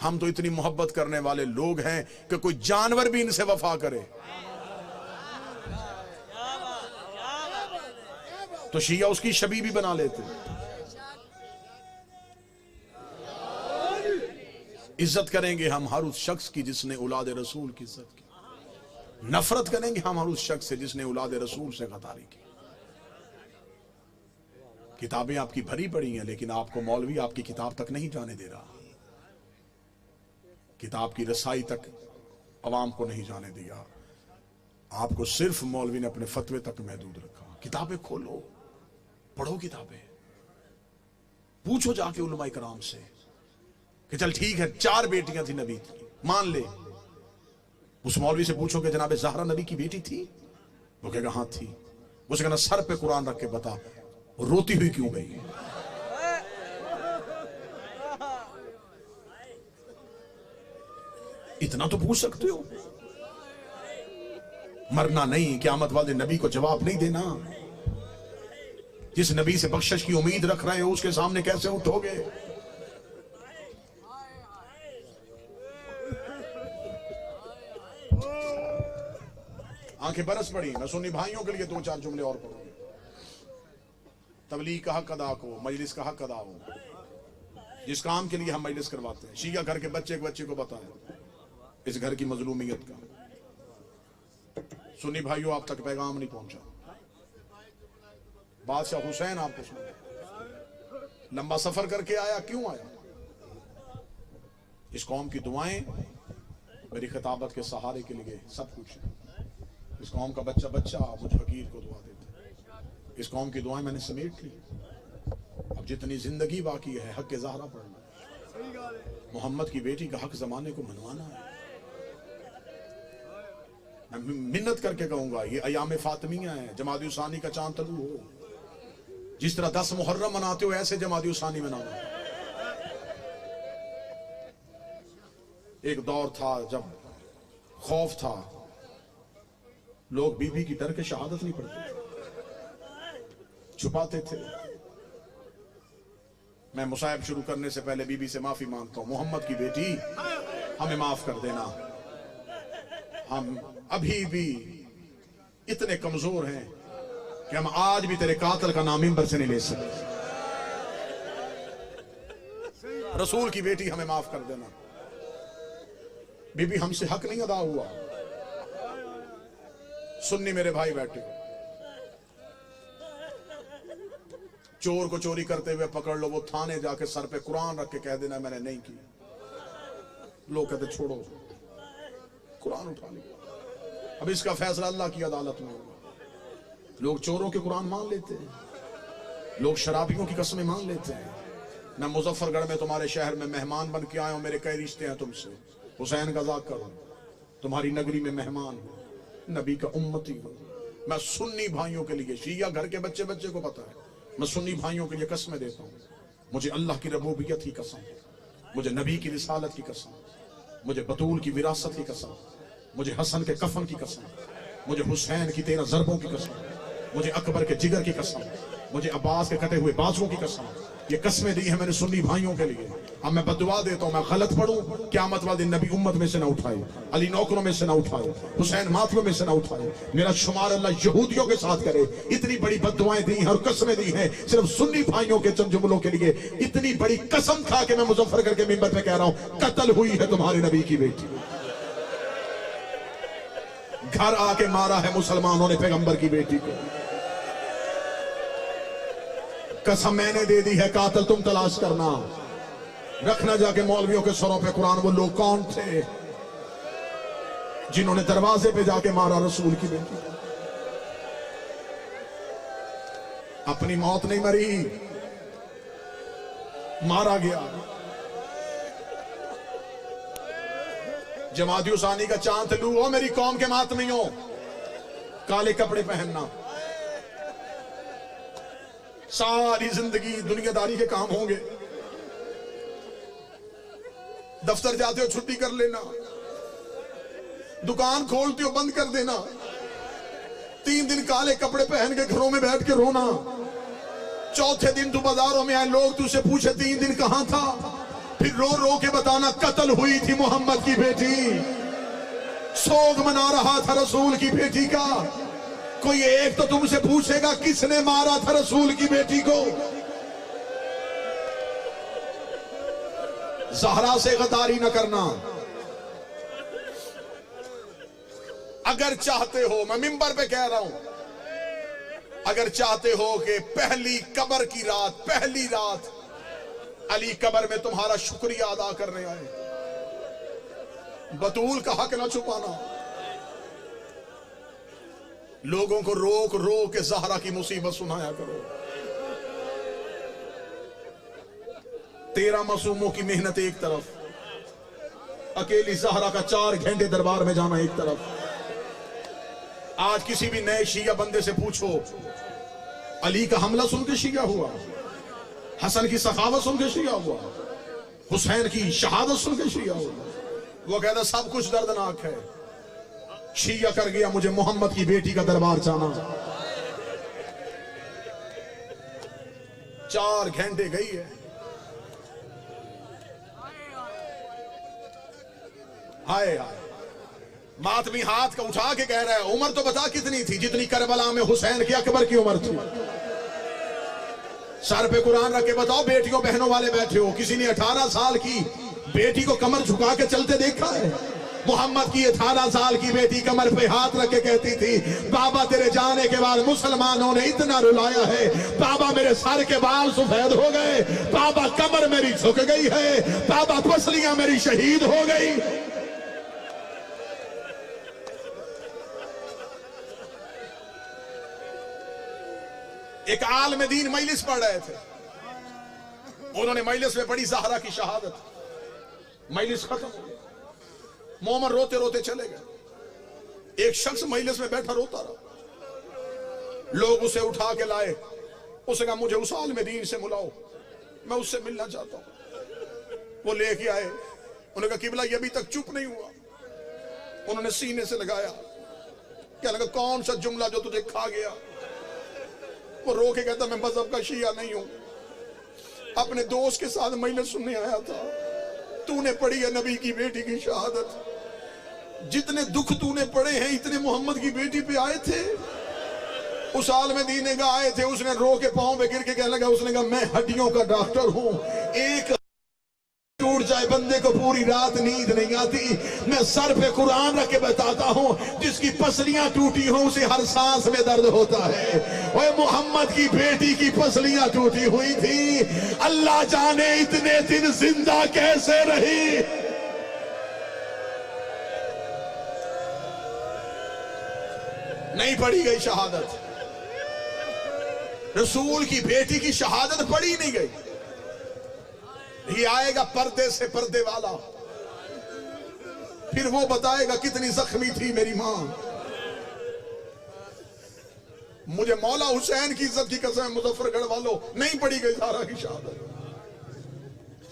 हम तो इतनी मोहब्बत करने वाले लोग हैं कि कोई जानवर भी इनसे वफा करे तो शिया उसकी शबी भी बना लेते। इज्जत करेंगे हम हर उस शख्स की जिसने औलाद रसूल की इज्जत की, नफरत करेंगे हम हर उस शख्स से जिसने औलाद रसूल से गद्दारी की। किताबें आपकी भरी पड़ी हैं, लेकिन आपको मौलवी आपकी किताब तक नहीं जाने दे रहा, किताब की रसाई तक अवाम को नहीं जाने दिया। आपको सिर्फ मौलवी ने अपने फतवे तक महदूद रखा। किताबें खोलो, पढ़ो किताबें, पूछो जाके उलमा इकराम से कि चल ठीक है 4 बेटियां थी नबी की, मान ले। उस मौलवी से पूछो कि जनाब ज़हरा नबी की बेटी थी? वो कहेगा हाँ थी। उसे कहना सर पे कुरान रख के बता रोती हुई क्यों गई? इतना तो पूछ सकते हो। मरना नहीं, क़यामत वाले नबी को जवाब नहीं देना। जिस नबी से बख्शिश की उम्मीद रख रहे हो उसके सामने कैसे उठोगे? आंखें बरस पड़ी। मैं सुन्नी भाइयों के लिए 2-4 जुमले और पढ़ूंगा। तबलीग का हक अदा को, मजलिस का हक अदा हो। जिस काम के लिए हम मजलिस करवाते हैं, शिया घर के बच्चे को बताएं इस घर की मजलूमियत का। सुन्नी भाइयों आप तक पैगाम नहीं पहुंचा। बादशाह हुसैन आपको सुना, लंबा सफर करके आया। क्यों आया? इस कौम की दुआएं मेरी खिताबत के सहारे के लिए सब कुछ है। इस कौम का बच्चा मुझ फकीर को दुआ देता है। इस कौम की दुआएं मैंने समेट ली। अब जितनी जिंदगी बाकी है हक के ज़हरा पढ़ना है, मोहम्मद की बेटी का हक जमाने को मनवाना है। मैं मिन्नत करके कहूंगा ये अयाम फातिमिया है, जमादी उसानी का चांद तलू हो। जिस तरह 10 मुहर्रम मनाते हो ऐसे जमादी उसानी मनाना। एक दौर था जब खौफ था, लोग बीबी की डर के शहादत नहीं पढ़ते, छुपाते थे। मैं मुसाहिब शुरू करने से पहले बीबी से माफी मांगता हूं, मोहम्मद की बेटी हमें माफ कर देना। हम अभी भी इतने कमजोर हैं कि हम आज भी तेरे कातिल का नाम मिंबर से नहीं ले सकते। रसूल की बेटी हमें माफ कर देना। बीबी हमसे हक नहीं अदा हुआ। सुन्नी मेरे भाई बैठे, चोर को चोरी करते हुए पकड़ लो, वो थाने जाके सर पे कुरान रख के कह देना मैंने नहीं की। लोग कहते छोड़ो, कुरान उठा लिया। अब इसका फैसला अल्लाह की अदालत में होगा। लोग चोरों के कुरान मान लेते हैं, लोग शराबियों की कसमें मान लेते हैं। मैं मुजफ्फरगढ़ में तुम्हारे शहर में मेहमान बन के आया हूं, मेरे कई रिश्ते हैं तुमसे। हुसैन का ज़ाक करो, तुम्हारी नगरी में मेहमान हो, नबी का उम्मती हो। मैं सुन्नी भाइयों के लिए, शिया घर के बच्चे को पता है, मैं सुन्नी भाइयों के लिए कसमें देता हूँ। मुझे अल्लाह की रबूबियत की कसम, मुझे नबी की रिसालत की कसम, मुझे बतूल की विरासत की कसम, मुझे हसन के कफन की कसम, मुझे हुसैन की 13 ज़रबों की कसम, मुझे अकबर के जिगर की कसम, मुझे अब्बास के कटे हुए बाजुओं की कसम। ये कसमें दी है मैंने सुन्नी भाइयों के लिए। अब मैं बदुआ देता हूं, मैं गलत पढ़ूं, क़यामत वाले दिन नबी उम्मत में से ना उठाए, अली नौकरों में से ना उठाए, हुसैन मातलों में से ना उठाए। मेरा शुमार अल्लाह यहूदियों के साथ करे। इतनी बड़ी बदुआएं दी हैं और कसमें दी हैं सिर्फ सुन्नी भाइयों के चंद जुमलों के लिए। इतनी बड़ी कसम खा के मैं मुजफ्फरगढ़ के मिंबर पे कह रहा हूं, कत्ल हुई है तुम्हारे नबी की बेटी। घर आके मारा है मुसलमानों ने पैगंबर की बेटी को। कसम मैंने दे दी है, कातिल तुम तलाश करना। रखना जाके मौलवियों के सरों पे कुरान। वो लोग कौन थे जिन्होंने दरवाजे पे जाके मारा रसूल की बेटी? अपनी मौत नहीं मरी, मारा गया। जमाती उसानी का चांद तलू हो मेरी कौम के मातमियों, काले कपड़े पहनना। सारी जिंदगी दुनियादारी के काम होंगे। दफ्तर जाते हो छुट्टी कर लेना, दुकान खोलते हो बंद कर देना, 3 दिन काले कपड़े पहन के घरों में बैठ के रोना। चौथे दिन तू बाजारों में आए, लोग तुझसे पूछे 3 दिन कहां था? फिर रो रो के बताना कत्ल हुई थी मोहम्मद की बेटी, सोग मना रहा था रसूल की बेटी का। कोई एक तो तुमसे पूछेगा किसने मारा था रसूल की बेटी को। ज़हरा से गद्दारी न करना। अगर चाहते हो, मैं मिंबर पे कह रहा हूं, अगर चाहते हो कि पहली कब्र की रात, पहली रात अली कब्र में तुम्हारा शुक्रिया अदा करने आए, बतूल का हक ना छुपाना। लोगों को रोक रोक के ज़हरा की मुसीबत सुनाया करो। 13 मासूमों की मेहनत एक तरफ, अकेली ज़हरा का 4 घंटे दरबार में जाना एक तरफ। आज किसी भी नए शिया बंदे से पूछो, अली का हमला सुन के शिया हुआ, हसन की सखावत सुन के शिया हुआ, हुसैन की शहादत सुन के शिया हुआ, वो कहता सब कुछ दर्दनाक है, शिया कर गया मुझे मोहम्मद की बेटी का दरबार जाना। 4 घंटे गई है। हाय हाय, मातमी हाथ का उठा के कह रहा है उम्र तो बता कितनी थी, जितनी करबला में हुसैन की अकबर की उम्र थी। सर पे कुरान रख के बताओ, बेटियों बहनों वाले बैठे हो, किसी ने 18 साल की बेटी को कमर झुका के चलते देखा है? मोहम्मद की 18 साल की बेटी कमर पे हाथ रख के कहती थी, बाबा तेरे जाने के बाद मुसलमानों ने इतना रुलाया है, बाबा मेरे सर के बाल सफेद हो गए, बाबा कमर मेरी झुक गई है, बाबा पसलियां मेरी शहीद हो गई। एक आलिम दीन मजलिस पढ़ रहे थे, उन्होंने मजलिस में पढ़ी ज़हरा की शहादत। मजलिस खत्म हो गई, मोमन रोते रोते चले गए। एक शख्स मजलिस में बैठा रोता रहा, लोग उसे उठा के लाए, उसने कहा मुझे उस आलिम दीन से मिलाओ, मैं उससे मिलना चाहता हूं। वो लेके आए, उन्होंने कहा किबला ये अभी तक चुप नहीं हुआ। उन्होंने सीने से लगाया, क्या लगा कौन सा जुमला जो तुझे खा गया? वो रो के कहता मैं मजहब का शिया नहीं हूं, अपने दोस्त के साथ मजलिस सुनने आया था, तूने पढ़ी है नबी की बेटी की शहादत, जितने दुख तूने पढ़े हैं इतने मोहम्मद की बेटी पे आए थे। उस आलिम दीन ने कहा आए थे, उसने रो के पांव पे गिर के कहने लगा, उसने कहा मैं हड्डियों का डॉक्टर हूं, एक टूट जाए बंदे को पूरी रात नींद नहीं आती। मैं सर पे कुरान रख के बताता हूं, जिसकी पसलियां टूटी हो उसे हर सांस में दर्द होता है। ओए मोहम्मद की बेटी की पसलियां टूटी हुई थी, अल्लाह जाने इतने दिन जिंदा कैसे रही। नहीं पढ़ी गई शहादत, रसूल की बेटी की शहादत पढ़ी नहीं गई। ये आएगा पर्दे से पर्दे वाला, फिर वो बताएगा कितनी जख्मी थी मेरी मां। मुझे मौला हुसैन की इज्जत की कसम, मुजफ्फरगढ़ वालों, नहीं पड़ी गई ज़हरा की शहादत।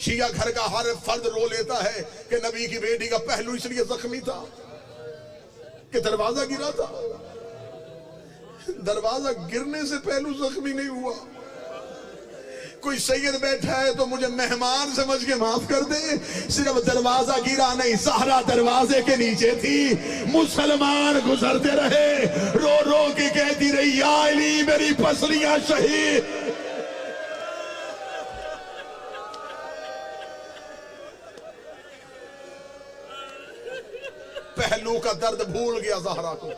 शिया घर का हर फर्द रो लेता है कि नबी की बेटी का पहलू इसलिए जख्मी था कि दरवाजा गिरा था। दरवाजा गिरने से पहलू जख्मी नहीं हुआ। कोई सैयद बैठा है तो मुझे मेहमान समझ के माफ कर दे, सिर्फ दरवाजा गिरा नहीं, ज़हरा दरवाजे के नीचे थी। मुसलमान गुजरते रहे, रो रो के कहती रही या अली मेरी पसलियां शहीद। पहलू का दर्द भूल गया ज़हरा को।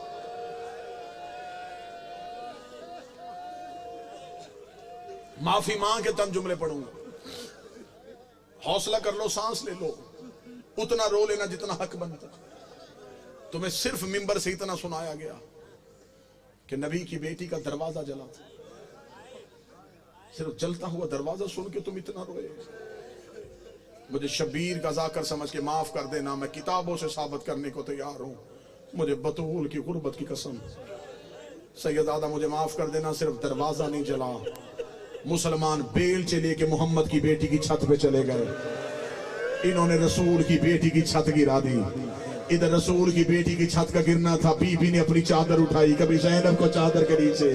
माफी मांग के तन जुमले पढ़ूंगा, हौसला कर लो, सांस ले लो, उतना रो लेना जितना हक बनता। तुम्हें सिर्फ मिंबर से इतना सुनाया गया कि नबी की बेटी का दरवाजा जला था, सिर्फ जलता हुआ दरवाजा सुन के तुम इतना रोए। मुझे शबीर का जाकर समझ के माफ कर देना, मैं किताबों से साबित करने को तैयार हूं, मुझे बतूल की गुर्बत की कसम। सैयदादा मुझे माफ कर देना, सिर्फ दरवाजा नहीं जला, मुसलमान बेल से लेके मोहम्मद की बेटी की छत पे चले गए। इन्होंने रसूल की बेटी की छत गिरा दी। इधर रसूल की बेटी की छत का गिरना था, बीबी ने अपनी चादर उठाई, कभी ज़ैनब को चादर के नीचे,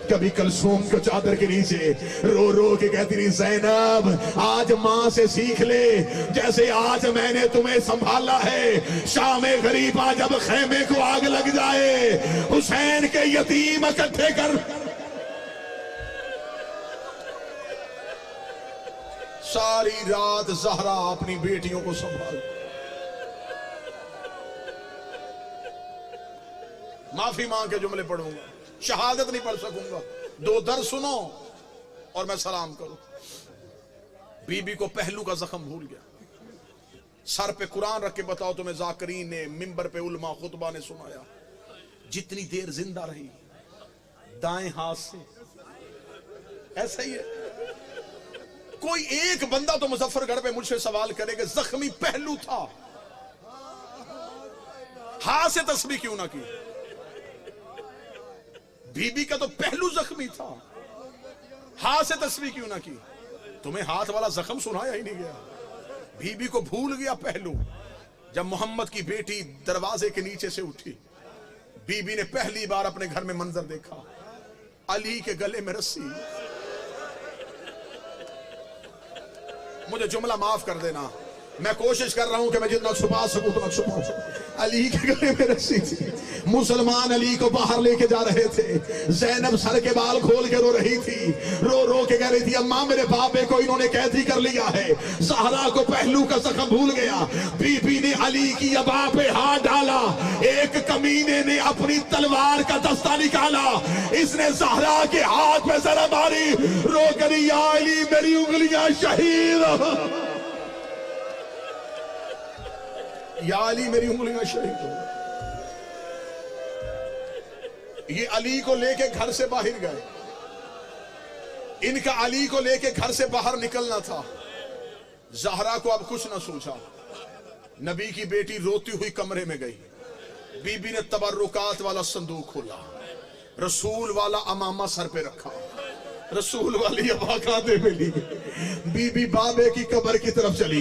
कभी कलसूम को चादर के नीचे, रो रो के कहती रही ज़ैनब आज माँ से सीख ले, जैसे आज मैंने तुम्हें संभाला है। शामे गरीबा जब खेमे को आग लग जाए, हुसैन के यतीम इकट्ठे कर। सारी रात ज़हरा अपनी बेटियों को संभाल। माफी मांग के जुमले पढ़ूंगा, शहादत नहीं पढ़ सकूंगा, दो दर सुनो और मैं सलाम करूं। बीबी को पहलू का जख्म भूल गया, सर पे कुरान रख के बताओ तुम्हें जाकरीन ने, मिंबर पे उलमा खुतबा ने सुनाया। जितनी देर जिंदा रही दाएं हाथ से, ऐसा ही है। कोई एक बंदा तो मुजफ्फरगढ़ पे मुझसे सवाल करे कि जख्मी पहलू था, हाथ से तस्बीह क्यों ना की? बीबी का तो पहलू जख्मी था, हाथ से तस्बीह क्यों ना की? तुम्हें हाथ वाला जख्म सुनाया ही नहीं गया। बीबी को भूल गया पहलू। जब मोहम्मद की बेटी दरवाजे के नीचे से उठी, बीबी ने पहली बार अपने घर में मंजर देखा, अली के गले में रस्सी। मुझे जुमला माफ कर देना, मैं कोशिश कर रहा हूं कि मैं जितना छुपा सकूं उतना छुपा सकूं। अली के गले में रस्सी थी। मुसलमान अली को बाहर लेके जा रहे थे। ज़ैनब सर के बाल खोल के रो रही थी, रो रो के कह रही थी अम्मा मेरे बाबे को इन्होंने कैदी कर लिया है। ज़हरा को पहलू का जख्म भूल गया। बीबी ने अली की अबा पे हाथ डाला, एक कमीने ने अपनी तलवार का दस्ता निकाला, इसने ज़हरा के हाथ में जरा मारी, रो कर या अली मेरी उंगलियां शहीद, या अली मेरी उंगलियां शहीद हो। ये अली को लेके घर से बाहर गए, इनका अली को लेके घर से बाहर निकलना था। ज़हरा को अब कुछ ना सूझा। नबी की बेटी रोती हुई कमरे में गई। बीबी ने तबर्रुकात वाला संदूक खोला, रसूल वाला अमामा सर पे रखा, रसूल वाली अबा कांधे में ली। बीबी बाबे की कब्र की तरफ चली।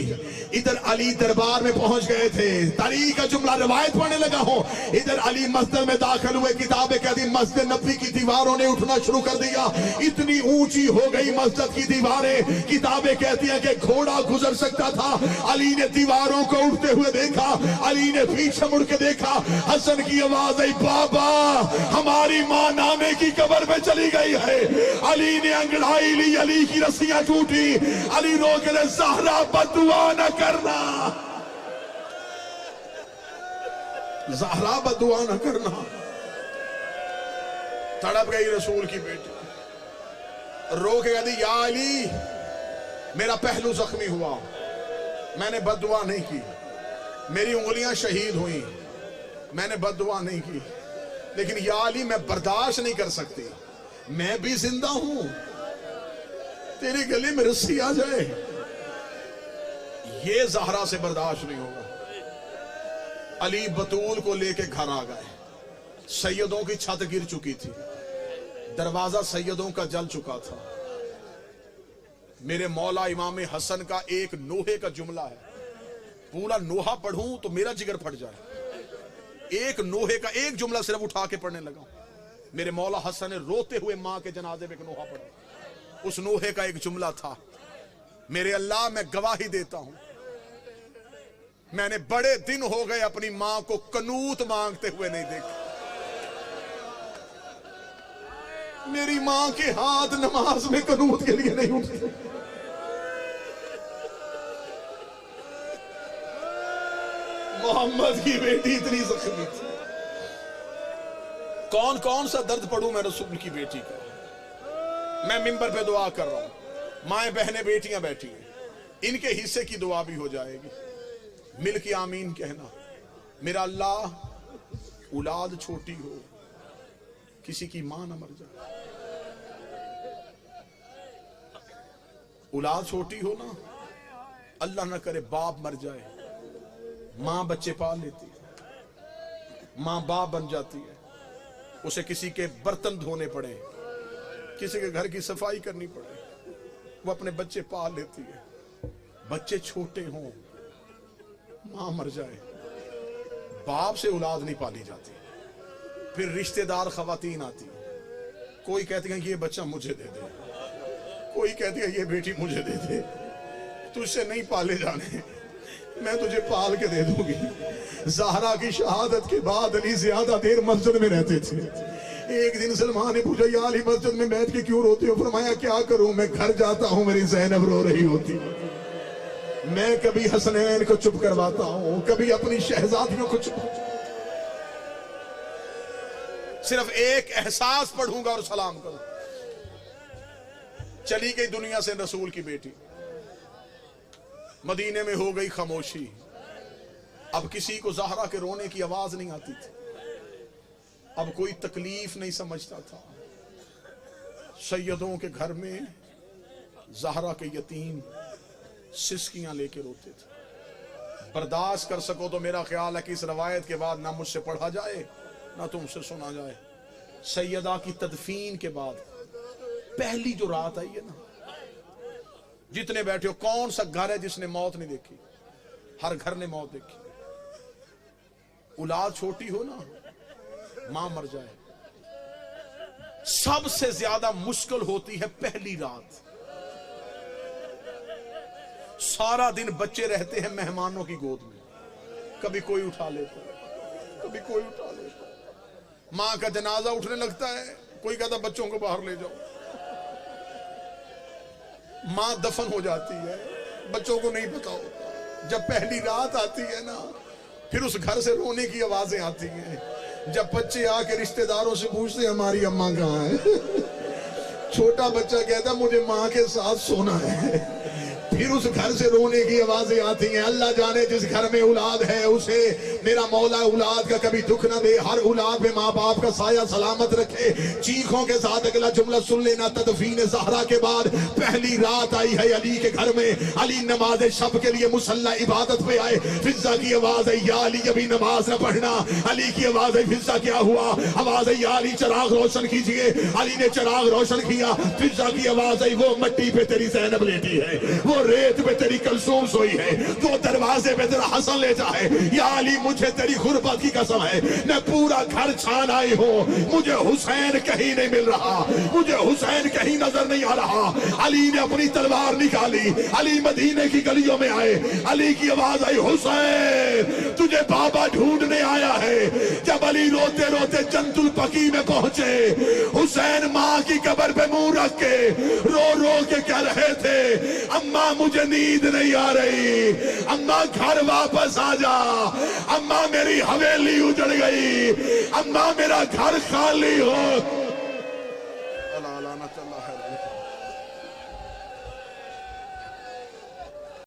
इधर अली दरबार में पहुंच गए थे। तारीख का जुमला रिवायत पढ़ने लगा हूं। इधर अली मस्जिद में दाखिल हुए। किताबें कहती मस्जिद नबी की दीवारों ने उठना शुरू कर दिया, इतनी ऊंची हो गई मस्जिद की दीवारें। किताबें कहती हैं कि घोड़ा गुजर सकता था। अली ने दीवारों को उठते हुए देखा, अली ने पीछे मुड़ के देखा, हसन की आवाज आई बाबा हमारी मां नाने की कब्र में चली गई है। अली ने अंगड़ाई ली, अली की रस्सियां टूटी। अली रो के ज़हरा बददुआ न करना, ज़हरा बददुआ न करना। तड़प गई रसूल की बेटी, रो के कहती या अली मेरा पहलू जख्मी हुआ, मैंने बददुआ नहीं की, मेरी उंगलियां शहीद हुई, मैंने बददुआ नहीं की, लेकिन या अली मैं बर्दाश्त नहीं कर सकती, मैं भी जिंदा हूं, तेरे गले में रस्सी आ जाए, ये ज़हरा से बर्दाश्त नहीं होगा। अली बतूल को लेके घर आ गए। सैयदों की छत गिर चुकी थी, दरवाजा सैयदों का जल चुका था। मेरे मौला इमाम हसन का एक नोहे का जुमला है, पूरा नोहा पढ़ूं तो मेरा जिगर फट जाए। एक नोहे का एक जुमला सिर्फ उठा के पढ़ने लगा। मेरे मौला हसन ने रोते हुए मां के जनाजे में एक नोहा पढ़ा। उस नोहे का एक जुमला था, मेरे अल्लाह मैं गवाही देता हूं, मैंने बड़े दिन हो गए अपनी मां को कनूत मांगते हुए नहीं देखा। मेरी मां के हाथ नमाज में कनूत के लिए नहीं उठते। मोहम्मद की बेटी इतनी जख्मी थी। कौन कौन सा दर्द पढ़ूं मैं रसूल की बेटी का। मैं मिंबर पे दुआ कर रहा हूं, माएं बहनें बेटियां बैठी हैं, इनके हिस्से की दुआ भी हो जाएगी। मिल के आमीन कहना। मेरा अल्लाह औलाद छोटी हो, किसी की मां ना मर जाए। औलाद छोटी हो ना, अल्लाह ना करे बाप मर जाए, मां बच्चे पाल लेती है, मां बाप बन जाती है, उसे किसी के बर्तन धोने पड़े, किसी के घर की सफाई करनी पड़े, वो अपने बच्चे पाल लेती है। बच्चे छोटे हों, मां मर जाए, बाप से औलाद नहीं पाली जाती। फिर रिश्तेदार खवातीन आती, कोई कहती है ये बच्चा मुझे दे दे, कोई कहती है ये बेटी मुझे दे दे, तुझसे नहीं पाले जाने, मैं तुझे पाल के दे दूंगी। ज़हरा की शहादत के बाद अली ज्यादा देर मस्जिद में रहते थे। एक दिन सलमान ने पूछा, या अली मस्जिद में बैठ के क्यों रोते हो? फरमाया क्या करूं, मैं घर जाता हूं मेरी ज़ैनब रो रही होती, मैं कभी हसनैन को चुप करवाता हूं, कभी अपनी शहजादियों को चुप, सिर्फ एक एहसास पढ़ूंगा और सलाम करूं। चली गई दुनिया से रसूल की बेटी, मदीने में हो गई खामोशी। अब किसी को ज़हरा के रोने की आवाज नहीं आती थी, अब कोई तकलीफ नहीं समझता था। सैयदों के घर में ज़हरा के यतीम सिसकियां लेके रोते थे। बर्दाश्त कर सको तो मेरा ख्याल है कि इस रवायत के बाद ना मुझसे पढ़ा जाए ना तुमसे सुना जाए। सैयदा की तदफीन के बाद पहली जो रात आई है ना, जितने बैठे हो, कौन सा घर है जिसने मौत नहीं देखी? हर घर ने मौत देखी। औलाद छोटी हो ना, मां मर जाए, सबसे ज्यादा मुश्किल होती है पहली रात। सारा दिन बच्चे रहते हैं मेहमानों की गोद में, कभी कोई उठा लेता है, कभी कोई उठा लेता है। मां का जनाजा उठने लगता है, कोई कहता बच्चों को बाहर ले जाओ। मां दफन हो जाती है, बच्चों को नहीं पता होता। जब पहली रात आती है ना, फिर उस घर से रोने की आवाजें आती हैं। जब बच्चे आके रिश्तेदारों से पूछते हैं हमारी अम्मा कहाँ है, छोटा बच्चा कहता मुझे मां के साथ सोना है। फिर उस घर से रोने की आवाजें आती हैं। अल्लाह जाने जिस घर में औलाद है उसे मेरा मौला औलाद का कभी दुख ना दे, हर औलाद पे माँ बाप का साया सलामत रखे। चीखों के साथ अगला जुमला सुन लेना। तदफीन ज़हरा के बाद पहली रात आई है अली के घर में। अली नमाज शब के लिए मुसल्ला इबादत पे आए। फिजा की आवाज है, या अली अभी नमाज न पढ़ना। अली की आवाज है, फिजा क्या हुआ? आवाज है, या अली चराग रोशन कीजिए। अली ने चराग रोशन किया। फिजा की आवाज है, वो मट्टी पे तेरी ज़ैनब लेटी है, वो रेत पे तेरी कलसूम सोई है, वो दरवाजे पे तेरा हसन लेटा है। या अली मुझे तेरी गुर्बत की कसम है, मैं पूरा घर छान आई हूँ, मुझे हुसैन कहीं नहीं मिल रहा, मुझे हुसैन कहीं नजर नहीं आ रहा। अली ने अपनी तलवार निकाली। अली मदीने की गलियों में आए। अली की आवाज आई, हुसैन तुझे बाबा ढूंढने आया है। जब अली रोते रोते जन्नतुल बकी में पहुंचे, हुसैन माँ की कब्र पे मुंह रख के रो रो के कह रहे थे, अम्मा मुझे नींद नहीं आ रही, अम्मा घर वापस आ जा, अम्मा मेरी हवेली उजड़ गई, अम्मा मेरा घर खाली हो।